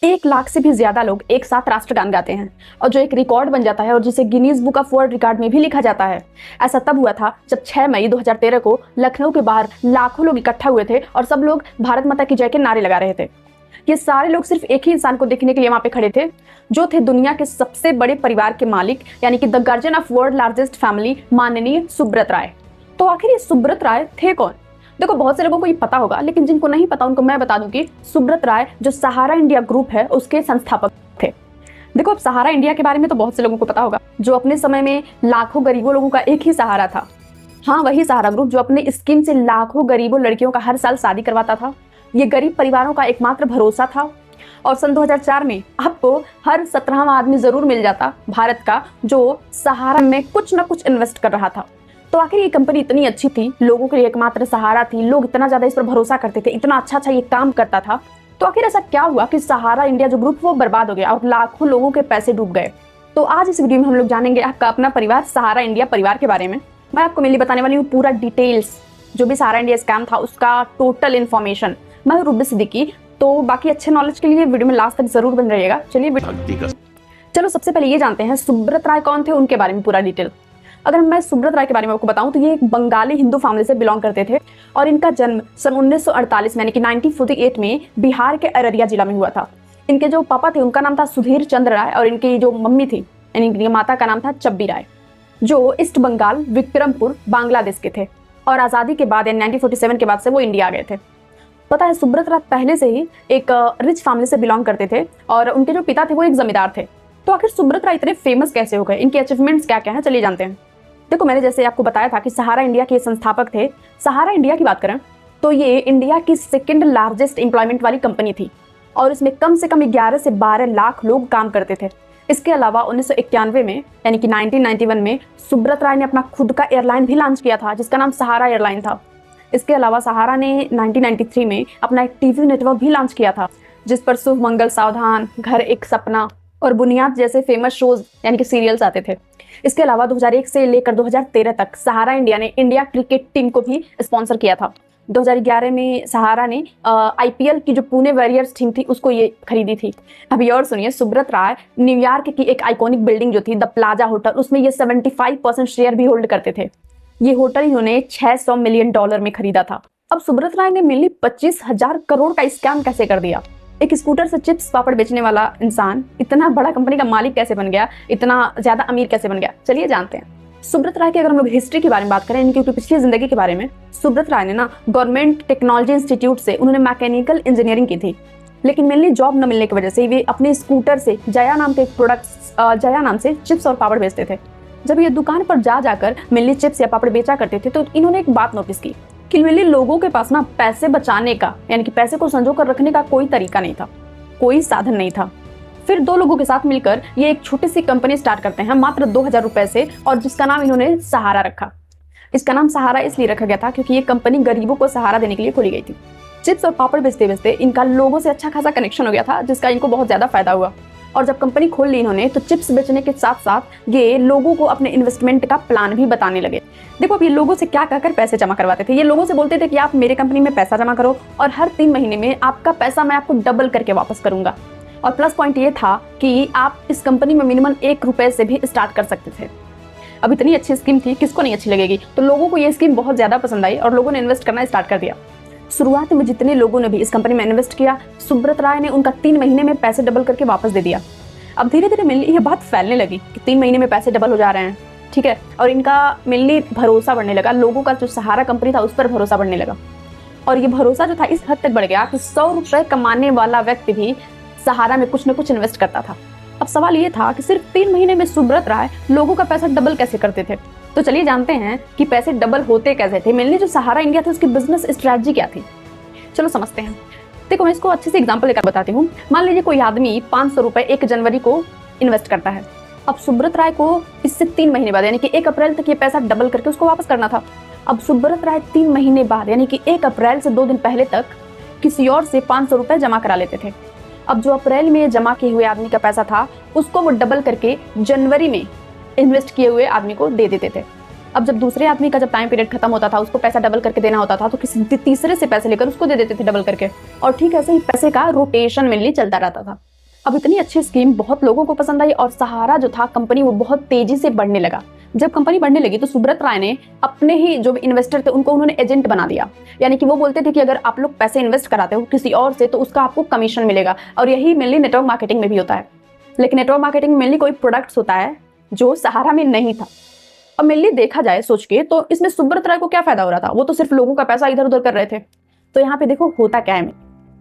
1 लाख से भी ज्यादा लोग एक साथ राष्ट्रगान गाते हैं और जो एक रिकॉर्ड बन जाता है और जिसे Guinness book of world record में भी लिखा जाता है। ऐसा तब हुआ था जब 6 मई 2013 को लखनऊ के बाहर लाखों लोग इकट्ठा हुए थे और सब लोग भारत माता की जय के नारे लगा रहे थे। ये सारे लोग सिर्फ एक ही इंसान को देखने के लिए वहां पे खड़े थे, जो थे दुनिया के सबसे बड़े परिवार के मालिक यानी कि the guardian of world largest family, माननीय सुब्रत राय। तो आखिर ये सुब्रत राय थे कौन? देखो, बहुत से लोगों को ये पता होगा, लेकिन जिनको नहीं पता उनको मैं बता दूं कि सुब्रत राय जो सहारा इंडिया ग्रुप है उसके संस्थापक थे। देखो, अब सहारा इंडिया के बारे में तो बहुत से लोगों को पता होगा, जो अपने समय में लाखों गरीबों लोगों का एक ही सहारा था। हाँ, वही सहारा ग्रुप जो अपने स्कीम से लाखों गरीबों लड़कियों का हर साल शादी करवाता था। ये गरीब परिवारों का एकमात्र भरोसा था। और सन 2004 में आपको हर 17वां आदमी जरूर मिल जाता भारत का जो सहारा में कुछ ना कुछ इन्वेस्ट कर रहा था। तो आखिर ये कंपनी इतनी अच्छी थी, लोगों के लिए एकमात्र सहारा थी, लोग इतना ज्यादा इस पर भरोसा करते थे, इतना अच्छा ये काम करता था। तो आखिर ऐसा क्या हुआ कि सहारा इंडिया जो ग्रुप वो बर्बाद हो गया और लाखों लोगों के पैसे डूब गए? तो आज इस वीडियो में हम लोग जानेंगे आपका अपना परिवार सहारा इंडिया परिवार के बारे में। मैं आपको मेनली बताने वाली हूँ पूरा डिटेल्स, जो भी सहारा इंडिया स्कैम था उसका टोटल इन्फॉर्मेशन। मैं हूँ रूबी सिद्दीकी। तो बाकी अच्छे नॉलेज के लिए वीडियो में लास्ट तक जरूर बन रहिएगा। चलो सबसे पहले ये जानते हैं सुब्रत राय कौन थे, उनके बारे में पूरा डिटेल। अगर मैं सुब्रत राय के बारे में आपको बताऊं तो ये एक बंगाली हिंदू फैमिली से बिलोंग करते थे और इनका जन्म सन 1948 में यानी कि 1948 में बिहार के अररिया जिला में हुआ था। इनके जो पापा थे उनका नाम था सुधीर चंद्र राय और इनकी जो मम्मी थी यानी इनकी माता का नाम था चब्बी राय, जो ईस्ट बंगाल विक्रमपुर बांग्लादेश के थे। और आज़ादी के बाद यानी 1947 के बाद से वो इंडिया आ गए थे। पता है, सुब्रत राय पहले से ही एक रिच फैमिली से बिलोंग करते थे और उनके जो पिता थे वो एक जमींदार थे। तो आखिर सुब्रत राय इतने फेमस कैसे हो गए, इनके अचीवमेंट्स क्या क्या हैं, चलिए जानते हैं। देखो, मैंने जैसे आपको बताया था कि सहारा इंडिया के संस्थापक थे। सहारा इंडिया की बात करें तो ये इंडिया की सेकंड लार्जेस्ट एम्प्लॉयमेंट वाली कंपनी थी और इसमें कम से कम 11 से 12 लाख लोग काम करते थे। इसके अलावा 1991 में यानी कि 1991 में सुब्रत राय ने अपना खुद का एयरलाइन भी लॉन्च किया था जिसका नाम सहारा एयरलाइन था। इसके अलावा सहारा ने 1993 में अपना एक टीवी नेटवर्क भी लॉन्च किया था जिस पर शुभ मंगल सावधान, घर एक सपना और बुनियाद जैसे फेमस शोज यानी कि सीरियल्स आते थे। इसके अलावा 2001 से लेकर 2013 तक सहारा इंडिया ने इंडिया क्रिकेट टीम को भी स्पॉन्सर किया था। 2011 में सहारा ने आईपीएल की जो पुणे वॉरियर्स टीम थी उसको ये खरीदी थी। अभी और सुनिए, सुब्रत राय न्यूयॉर्क की एक आइकॉनिक बिल्डिंग जो थी द प्लाजा होटल, उसमें ये 75% शेयर भी होल्ड करते थे। ये होटल इन्होंने $600 मिलियन में खरीदा था। अब सुब्रत राय ने मिली 25,000 करोड़ का स्कैम कैसे कर दिया? एक स्कूटर से चिप्स पापड़ बेचने वाला इंसान इतना बड़ा कंपनी का मालिक कैसे बन गया, इतना ज्यादा अमीर कैसे बन गया, चलिए जानते हैं। सुब्रत राय की अगर हम लोग हिस्ट्री के बारे में बात करें, इनकी पिछली जिंदगी के बारे में, सुब्रत राय ने ना गवर्नमेंट टेक्नोलॉजी इंस्टीट्यूट से उन्होंने मैकेनिकल इंजीनियरिंग की थी, लेकिन मेनली जॉब न मिलने की वजह से वे अपने स्कूटर से जया नाम के प्रोडक्ट्स जया नाम से चिप्स और पापड़ बेचते थे। जब ये दुकान पर जाकर मिलनी चिप्स या पापड़ बेचा करते थे तो इन्होंने एक बात नोटिस की कि मिलनी लोगों के पास ना पैसे बचाने का यानी कि पैसे को संजो कर रखने का कोई तरीका नहीं था, कोई साधन नहीं था। फिर 2 लोगों के साथ मिलकर ये एक छोटी सी कंपनी स्टार्ट करते हैं मात्र 2000 रुपए से, और जिसका नाम इन्होंने सहारा रखा। इसका नाम सहारा इसलिए रखा गया था क्योंकि ये कंपनी गरीबों को सहारा देने के लिए खोली गई थी। चिप्स और पापड़ बेचते बेचते इनका लोगों से अच्छा खासा कनेक्शन हो गया था जिसका इनको बहुत ज्यादा फायदा हुआ। और जब कंपनी खोल ली इन्होंने तो चिप्स बेचने के साथ साथ ये लोगों को अपने इन्वेस्टमेंट का प्लान भी बताने लगे। देखो, अब ये लोगों से क्या कहकर पैसे जमा करवाते थे। ये लोगों से बोलते थे कि आप मेरे कंपनी में पैसा जमा करो और हर 3 महीने में आपका पैसा मैं आपको डबल करके वापस करूंगा। और प्लस पॉइंट ये था कि आप इस कंपनी में मिनिमम 1 रुपए से भी स्टार्ट कर सकते थे। अब इतनी अच्छी स्कीम थी, किसको नहीं अच्छी लगेगी। तो लोगों को ये स्कीम बहुत ज्यादा पसंद आई और लोगों ने इन्वेस्ट करना स्टार्ट कर दिया। शुरुआत में जितने लोगों ने भी इस कंपनी में इन्वेस्ट किया, सुब्रत राय ने उनका 3 महीने में पैसे डबल करके वापस दे दिया। अब धीरे धीरे मिलनी ये बात फैलने लगी कि 3 महीने में पैसे डबल हो जा रहे हैं, ठीक है। और इनका मिलनी भरोसा बढ़ने लगा, लोगों का जो सहारा कंपनी था उस पर भरोसा बढ़ने लगा। और ये भरोसा जो था इस हद तक बढ़ गया कि 100 रुपए कमाने वाला व्यक्ति भी सहारा में कुछ न कुछ इन्वेस्ट करता था। अब सवाल ये था कि सिर्फ 3 महीने में सुब्रत राय लोगों का पैसा डबल कैसे करते थे। तो चलिए जानते हैं कि पैसे डबल होते कैसे थे। मिलनी जो सहारा इंडिया था उसकी बिजनेस स्ट्रेटजी क्या थी, चलो समझते हैं। देखो, मैं इसको अच्छे से एग्जांपल लेकर बताती हूँ। मान लीजिए कोई आदमी 500 रुपए 1 जनवरी को इन्वेस्ट करता है। अब सुब्रत राय को इससे 3 महीने बाद यानी कि 1 अप्रैल तक ये पैसा डबल करके उसको वापस करना था। अब सुब्रत राय 3 महीने बाद यानी कि 1 अप्रैल से 2 दिन पहले तक किसी और से 500 रुपए जमा करा लेते थे। अब जो अप्रैल में जमा किए हुए आदमी का पैसा था उसको वो डबल करके जनवरी में इन्वेस्ट किए हुए आदमी को दे देते थे। अब जब दूसरे आदमी का जब टाइम पीरियड खत्म होता था, उसको पैसा डबल करके देना होता था, तो किसी तीसरे से पैसे लेकर उसको दे देते थे डबल करके। और ठीक ऐसे ही पैसे का रोटेशन मेनली चलता रहता था। अब इतनी अच्छी स्कीम बहुत लोगों को पसंद आई और सहारा जो था कंपनी वो बहुत तेजी से बढ़ने लगा। जब कंपनी बढ़ने लगी तो सुब्रत राय ने अपने ही जो इन्वेस्टर थे उनको उन्होंने एजेंट बना दिया। यानी कि वो बोलते थे कि अगर आप लोग पैसे इन्वेस्ट कराते हो किसी और से तो उसका आपको कमीशन मिलेगा। और यही मेनली नेटवर्क मार्केटिंग में भी होता है, लेकिन नेटवर्क मार्केटिंग में मेनली कोई प्रोडक्ट्स होता है जो सहारा में नहीं था। और मेनली देखा जाए सोच के तो इसमें सुब्रत राय को क्या फायदा हो रहा था, वो तो सिर्फ लोगों का पैसा इधर उधर कर रहे थे। तो यहाँ पे देखो होता क्या है,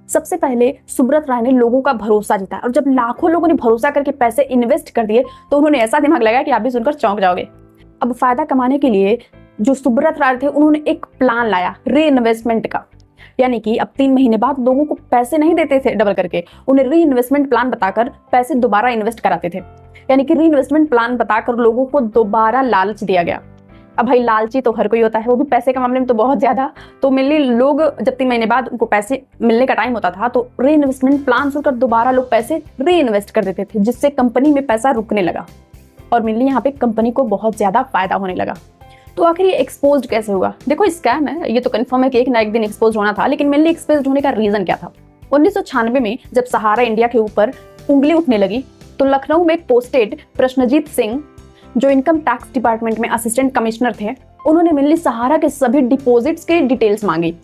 सबसे पहले सुब्रत राय ने लोगों का भरोसा जीता और जब लाखों लोगों ने भरोसा करके पैसे इन्वेस्ट कर दिए तो उन्होंने ऐसा दिमाग लगाया कि आप भी सुनकर चौंक जाओगे। अब फायदा कमाने के लिए जो सुब्रत राय थे उन्होंने एक प्लान लाया री इन्वेस्टमेंट का। यानी कि अब 3 महीने बाद लोगों को पैसे नहीं देते थे डबल करके, उन्हें री इन्वेस्टमेंट प्लान बताकर पैसे दोबारा इन्वेस्ट कराते थे। यानी कि री इन्वेस्टमेंट प्लान बताकर लोगों को दोबारा लालच दिया गया। अब भाई लालची तो हर कोई होता है, वो भी पैसे के मामले में तो बहुत ज्यादा। तो मेनली लोग जब 3 महीने बाद उनको पैसे मिलने का टाइम होता था तो री इन्वेस्टमेंट प्लान सुनकर दोबारा लोग पैसे री इन्वेस्ट कर देते थे, जिससे कंपनी में पैसा रुकने लगा और मेनली यहाँ पे कंपनी को बहुत ज्यादा फायदा होने लगा। तो आखिर ये एक्सपोज कैसे हुआ? देखो स्कैम है, ये तो कंफर्म है कि एक ना एक दिन एक्सपोज होना था, लेकिन मेनली एक्सपोज होने का रीजन क्या था? 1996 में जब सहारा इंडिया के ऊपर उंगली उठने लगी तो लखनऊ में पोस्टेड प्रश्नजीत सिंह जो इनकम टैक्स डिपार्टमेंट में असिस्टेंट कमिश्नर थे, उन्होंने मेनली सहारा के सभी डिपॉजिट्स के डिटेल्स मांगी।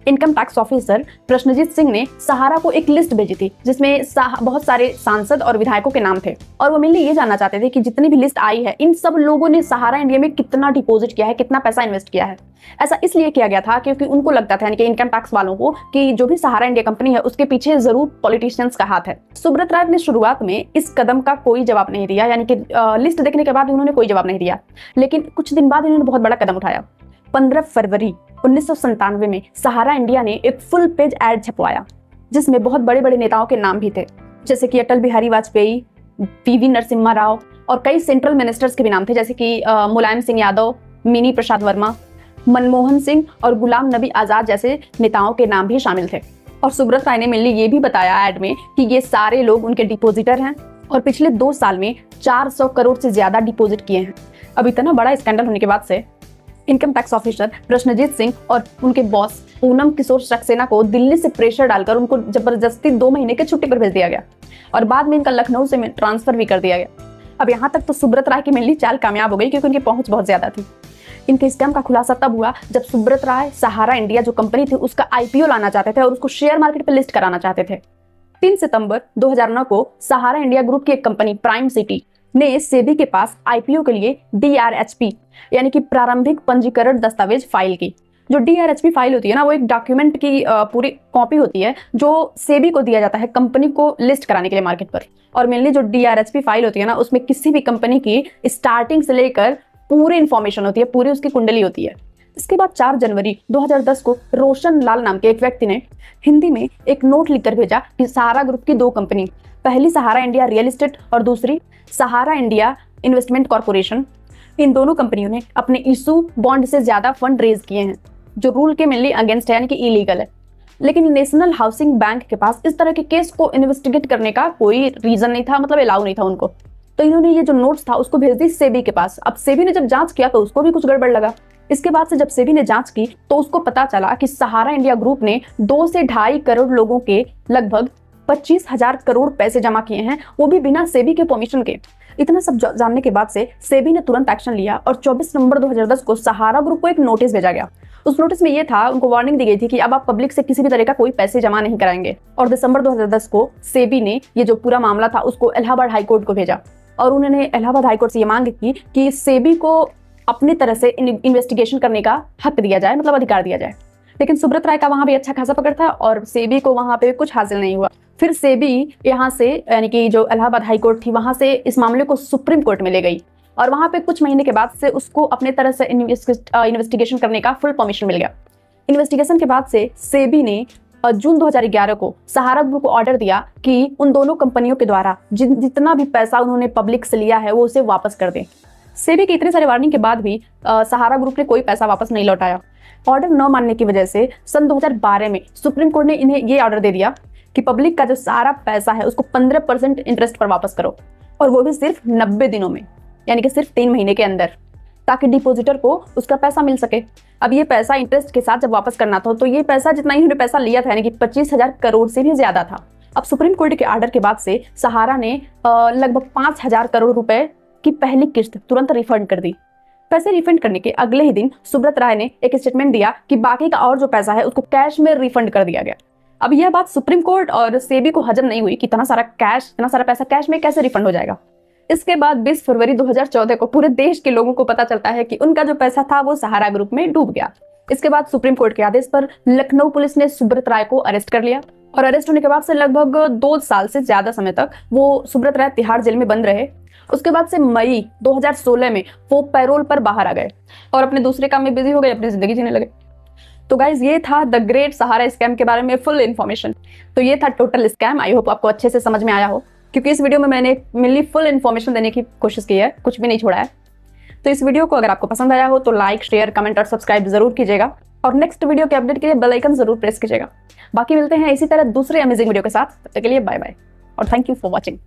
इनकम टैक्स ऑफिसर प्रश्नजीत सिंह ने सहारा को एक लिस्ट भेजी थी जिसमें बहुत सारे सांसद और विधायकों के नाम थे और वो मेनली ये जानना चाहते थे कि जितनी भी लिस्ट आई है इन सब लोगों ने सहारा इंडिया में कितना डिपॉजिट किया है, कितना पैसा इन्वेस्ट किया है। ऐसा इसलिए किया गया था क्योंकि उनको लगता था यानी कि इनकम टैक्स वालों को कि जो भी सहारा इंडिया कंपनी है उसके पीछे जरूर पॉलिटिशियंस का हाथ है। सुब्रत राय ने शुरुआत में इस कदम का कोई जवाब नहीं दिया, यानी कि लिस्ट देखने के बाद उन्होंने कोई जवाब नहीं दिया, लेकिन कुछ दिन बाद इन्होंने बहुत बड़ा कदम उठाया। 15 फरवरी 1997 में सहारा इंडिया ने एक फुल पेज एड छपवाया जिसमें बहुत बड़े बड़े नेताओं के नाम भी थे, जैसे कि अटल बिहारी वाजपेयी, पीवी नरसिम्हा राव और कई सेंट्रल मिनिस्टर्स के भी नाम थे, जैसे कि मुलायम सिंह यादव, मिनी प्रसाद वर्मा, मनमोहन सिंह और गुलाम नबी आजाद जैसे नेताओं के नाम भी शामिल थे। और सुब्रत राय ने मेनली ये भी बताया एड में कि ये सारे लोग उनके डिपोजिटर हैं और पिछले 2 साल में 400 करोड़ से ज्यादा डिपॉजिट किए हैं। अब इतना बड़ा स्कैंडल होने के बाद से इनकम टैक्स ऑफिसर प्रश्नजीत सिंह और उनके बॉस पूनम किशोर सक्सेना को दिल्ली से प्रेशर डालकर उनको जबरदस्ती 2 महीने की छुट्टी पर भेज दिया गया और बाद में इनका लखनऊ से ट्रांसफर भी कर दिया गया। अब यहाँ तक तो सुब्रत राय की मेनली चाल कामयाब हो गई क्योंकि उनकी पहुंच बहुत ज्यादा थी। इनके स्कैम का खुलासा तब हुआ जब सुब्रत राय सहारा इंडिया जो कंपनी थी उसका आईपीओ लाना चाहते थे और उसको शेयर मार्केट पर लिस्ट कराना चाहते थे। 3 सितंबर 2009 को सहारा इंडिया ग्रुप की एक कंपनी प्राइम सिटी ने सेबी के पास आईपीओ के लिए DRHP यानी कि प्रारंभिक पंजीकरण दस्तावेज फाइल की। जो DRHP फाइल होती है ना, वो एक डॉक्यूमेंट की पूरी कॉपी होती है जो सेबी को दिया जाता है कंपनी को लिस्ट कराने के लिए मार्केट पर। और मेनली जो DRHP फाइल होती है ना, उसमें किसी भी कंपनी की स्टार्टिंग से लेकर पूरी इंफॉर्मेशन होती है, पूरी उसकी कुंडली होती है। इसके बाद 4 जनवरी 2010 को रोशन लाल नाम के एक व्यक्ति ने हिंदी में एक नोट लिखकर भेजा कि सहारा ग्रुप की 2 कंपनी, पहली सहारा इंडिया रियल एस्टेट और दूसरी सहारा इंडिया इन्वेस्टमेंट कॉर्पोरेशन, इन दोनों कंपनियों ने अपने इशू बॉन्ड से ज्यादा फंड रेज किए हैं जो रूल के मेनली अगेंस्ट है, यानी कि इलीगल है। लेकिन नेशनल हाउसिंग बैंक के पास इस तरह के केस को इन्वेस्टिगेट करने का कोई रीजन नहीं था, मतलब अलाउ नहीं था उनको। तो इन्होंने ये जो नोट्स था उसको भेज दी सेबी के पास। अब सेबी ने जब जांच किया तो उसको भी कुछ गड़बड़ लगा। इसके बाद से जब सेबी ने जांच की तो उसको पता चला कि सहारा इंडिया ग्रुप ने 2 से 2.5 करोड़ लोगों के लगभग 25,000 करोड़ पैसे जमा किए हैं, वो भी बिना सेबी के परमिशन के। इतना सब जानने के बाद से सेबी ने तुरंत एक्शन लिया और 24 नवंबर 2010 को सहारा ग्रुप को एक नोटिस भेजा गया। उस नोटिस में ये था, उनको वार्निंग दी गई थी कि अब आप पब्लिक से किसी भी तरह का कोई पैसे जमा नहीं कराएंगे। और दिसंबर 2010 को सेबी ने ये जो पूरा मामला था उसको इलाहाबाद हाईकोर्ट को भेजा और उन्होंने इलाहाबाद हाईकोर्ट से ये मांग की कि सेबी को अपनी तरह से इन्वेस्टिगेशन करने का हक दिया जाए, मतलब अधिकार दिया जाए। लेकिन सुब्रत राय का वहां भी अच्छा खासा पकड़ था और सेबी को वहां पे कुछ हासिल नहीं हुआ। फिर सेबी यहाँ से यानी कि जो इलाहाबाद हाईकोर्ट थी वहां से इस मामले को सुप्रीम कोर्ट में ले गई और वहां पे कुछ महीने के बाद से उसको अपने तरह से इन्वेस्टिगेशन करने का फुल परमिशन मिल गया। इन्वेस्टिगेशन के बाद से सेबी ने जून 2011 को सहारा ग्रुप को ऑर्डर दिया कि उन दोनों कंपनियों के द्वारा जितना भी पैसा उन्होंने पब्लिक से लिया है वो उसे वापस कर दें। सेबी के इतने सारे वार्निंग के बाद भी सहारा ग्रुप ने कोई पैसा वापस नहीं लौटाया। ऑर्डर न मानने की वजह से सन 2012 में सुप्रीम कोर्ट ने इन्हें ये ऑर्डर दे दिया कि पब्लिक का जो सारा पैसा है उसको 15% इंटरेस्ट पर वापस करो, और वो भी सिर्फ 90 दिनों में, यानी कि सिर्फ 3 महीने के अंदर, ताकि डिपॉजिटर को उसका पैसा मिल सके। अब ये पैसा इंटरेस्ट के साथ जब वापस करना था तो ये पैसा जितना इन्होंने पैसा लिया था यानी कि 25,000 करोड़ से भी ज्यादा था। अब सुप्रीम कोर्ट के आर्डर के बाद से सहारा ने लगभग 5,000 करोड़ रुपए की पहली किस्त तुरंत रिफंड कर दी। पैसे रिफंड करने के अगले ही दिन सुब्रत राय ने एक स्टेटमेंट दिया कि बाकी का और जो पैसा है उसको कैश में रिफंड कर दिया गया। अब यह बात सुप्रीम कोर्ट और सेबी को हजम नहीं हुई कि इतना सारा पैसा कैश में कैसे रिफंड हो जाएगा। इसके बाद 20 फरवरी 2014 को पूरे देश के लोगों को पता चलता है कि उनका जो पैसा था वो सहारा ग्रुप में डूब गया। इसके बाद सुप्रीम कोर्ट के आदेश पर लखनऊ पुलिस ने सुब्रत राय को अरेस्ट कर लिया और अरेस्ट होने के बाद से लगभग 2 साल से ज्यादा समय तक वो सुब्रत राय तिहाड़ जेल में बंद रहे। उसके बाद से मई 2016 में वो पैरोल पर बाहर आ गए और अपने दूसरे काम में बिजी हो गए, अपनी जिंदगी जीने लगे। तो गाइज ये था द ग्रेट सहारा स्कैम के बारे में फुल इन्फॉर्मेशन। तो ये था टोटल स्कैम। आई होप आपको अच्छे से समझ में आया हो, क्योंकि इस वीडियो में मैंने मेनली फुल इन्फॉर्मेशन देने की कोशिश की है, कुछ भी नहीं छोड़ा है। तो इस वीडियो को अगर आपको पसंद आया हो तो लाइक, शेयर, कमेंट और सब्सक्राइब जरूर कीजिएगा और नेक्स्ट वीडियो के अपडेट के लिए बेल आइकन जरूर प्रेस कीजिएगा। बाकी मिलते हैं इसी तरह दूसरे अमेजिंग वीडियो के साथ। तब तक के लिए बाय बाय और थैंक यू फॉर वॉचिंग।